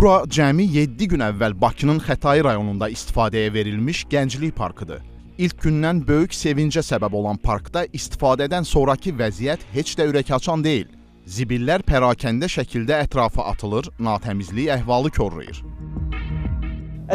Bura cəmi 7 gün əvvəl Bakının Xətai rayonunda istifadəyə verilmiş Gənclik Parkıdır. İlk gündən böyük sevincə səbəb olan parkda istifadədən sonraki vəziyyət heç də ürəkaçan deyil. Zibillər pərakəndə şəkildə ətrafa atılır, natəmizlik əhvalı korlayır.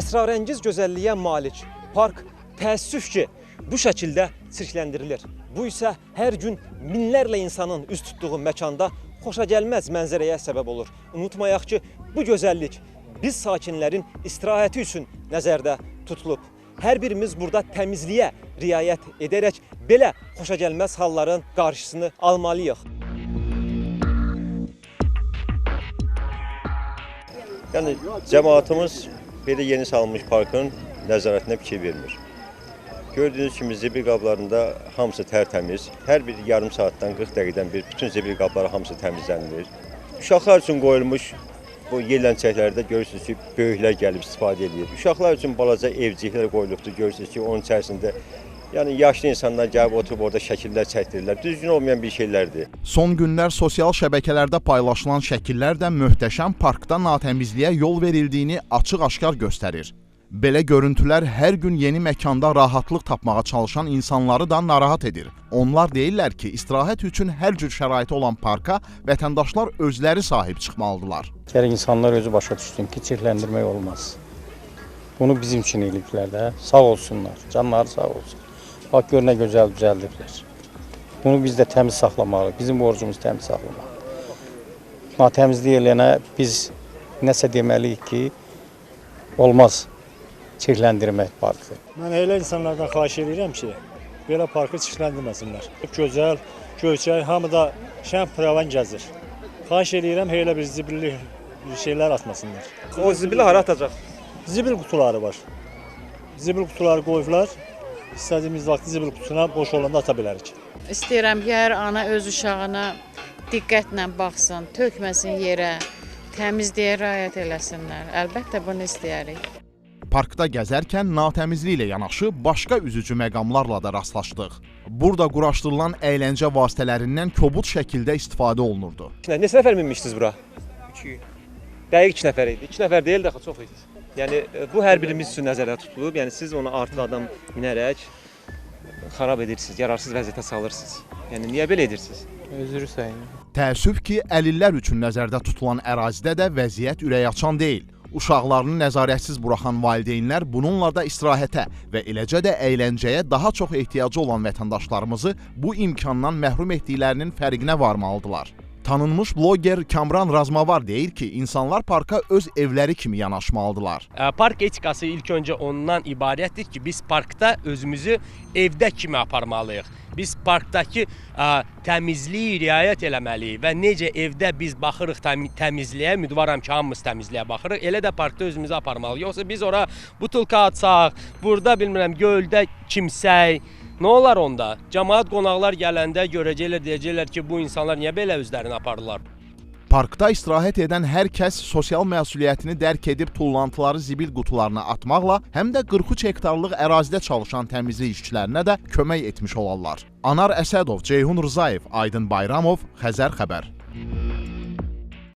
Əsrarəngiz gözəlliyə malik park təəssüf ki, bu şəkildə çirkləndirilir. Bu isə hər gün minlərlə insanın üz tutduğu məkanda xoşagəlməz mənzərəyə səbəb olur. Unutmayaq ki, bu gözəllik biz sakinlərin istirahəti üçün nəzərdə tutulub. Hər birimiz burada təmizliyə riayət edərək belə xoşagəlməz halların qarşısını almalıyıq. Yəni, cəmaatımız belə yeni salınmış parkın nəzarətinə fikir vermir. Gördüyünüz kimi zibil qablarında hamısı tərtəmiz. Hər bir yarım saatdan 40 dəqiqədən bir bütün zibil qabları hamısı təmizlənilir. Uşaqlar üçün qoyulmuş bu yerlənçəklərdə görürsünüz ki, böyüklər gəlib istifadə edir. Uşaqlar üçün balaca evciklər qoyulubdur, görürsünüz ki, onun içərisində yəni yaşlı insanlar gəlib oturub orada şəkillər çəkdirirlər. Düzgün olmayan bir şeylərdir. Son günlər sosial şəbəkələrdə paylaşılan şəkillər də möhtəşəm parkda natəmizliyə yol verildiyini açıq-aşkar göstərir. Belə görüntülər hər gün yeni məkanda rahatlıq tapmağa çalışan insanları da narahat edir. Onlar deyirlər ki, istirahət üçün hər cür şəraiti olan parka vətəndaşlar özləri sahib çıxmalıdırlar. Gərək insanlar özü başa düşsün ki, çirkləndirmək olmaz. Bunu bizim üçün eliblər də, sağ olsunlar, canları sağ olsun. Bax, gör nə gözəl düzəldiblər. Bunu biz də təmiz saxlamalıyıq, bizim borcumuz təmiz saxlamaq. Natəmizlik eləyənə biz nəsə deməliyik ki, olmaz çirkləndirmək parkı. Mən elə insanlardan xahiş edirəm ki, belə parkı çirkləndirməsinlər. Gözəl, göyçək, hamı da şən pravan gəzir. Xahiş edirəm, elə bir zibilli şeylər atmasınlar. O zibili hara atacaq? Zibil qutuları var. Zibil qutuları qoyublar. İstədiyimiz vaxt zibil qutusuna boş olanda ata bilərik. İstəyirəm ki, hər ana öz uşağına diqqətlə baxsın, tökməsin yerə, təmizliyə riayət eləsinlər. Əlbəttə bunu istəyirik. Parkda gəzərkən natəmizlik ilə yanaşı başqa üzücü məqamlarla da rastlaşdıq. Burada quraşdırılan əyləncə vasitələrindən kobud şəkildə istifadə olunurdu. Neçə nəfər minmişdiniz bura? 2. Dəqiq 2 nəfər idi. 2 nəfər deyil də çox idi. Yəni bu hər birimiz üçün nəzərdə tutulub. Yəni siz onu artıq adam minərək xarab edirsiniz, yararsız vəziyyətə salırsınız. Yəni niyə belə edirsiniz? Özür sayın. Təəssüf ki, əlillər üçün nəzərdə tutulan ərazidə də vəziyyət ürəkaçan deyil. Uşaqlarını nəzarətsiz buraxan valideynlər bununla da istirahətə və eləcə də əyləncəyə daha çox ehtiyacı olan vətəndaşlarımızı bu imkandan məhrum etdiklərinin fərqinə varmalıdırlar. Tanınmış bloger Kamran Razmavar deyir ki, insanlar parka öz evləri kimi yanaşmalıdırlar. Park etikası ilk öncə ondan ibarətdir ki, biz parkda özümüzü evdə kimi aparmalıyıq. Biz parkdakı təmizliyi riayət eləməliyik və necə evdə biz baxırıq təmizliyə, ümidvaram ki, hamımız təmizliyə baxırıq, elə də parkda özümüzü aparmalıyıq. Yoxsa biz ora butulka atsaq, burada bilmirəm göldə kimsək, nə olar onda? Cəmaət qonaqlar gələndə görəcəklər, deyəcəklər ki, bu insanlar niyə belə özlərini aparırlar? Parkda istirahət edən hər kəs sosial məsuliyyətini dərk edib tullantıları zibil qutularına atmaqla həm də 43 hektarlıq ərazidə çalışan təmizlik işçilərinə də kömək etmiş olarlar. Anar Əsədov, Ceyhun Rzayev, Aydın Bayramov, Xəzər xəbər.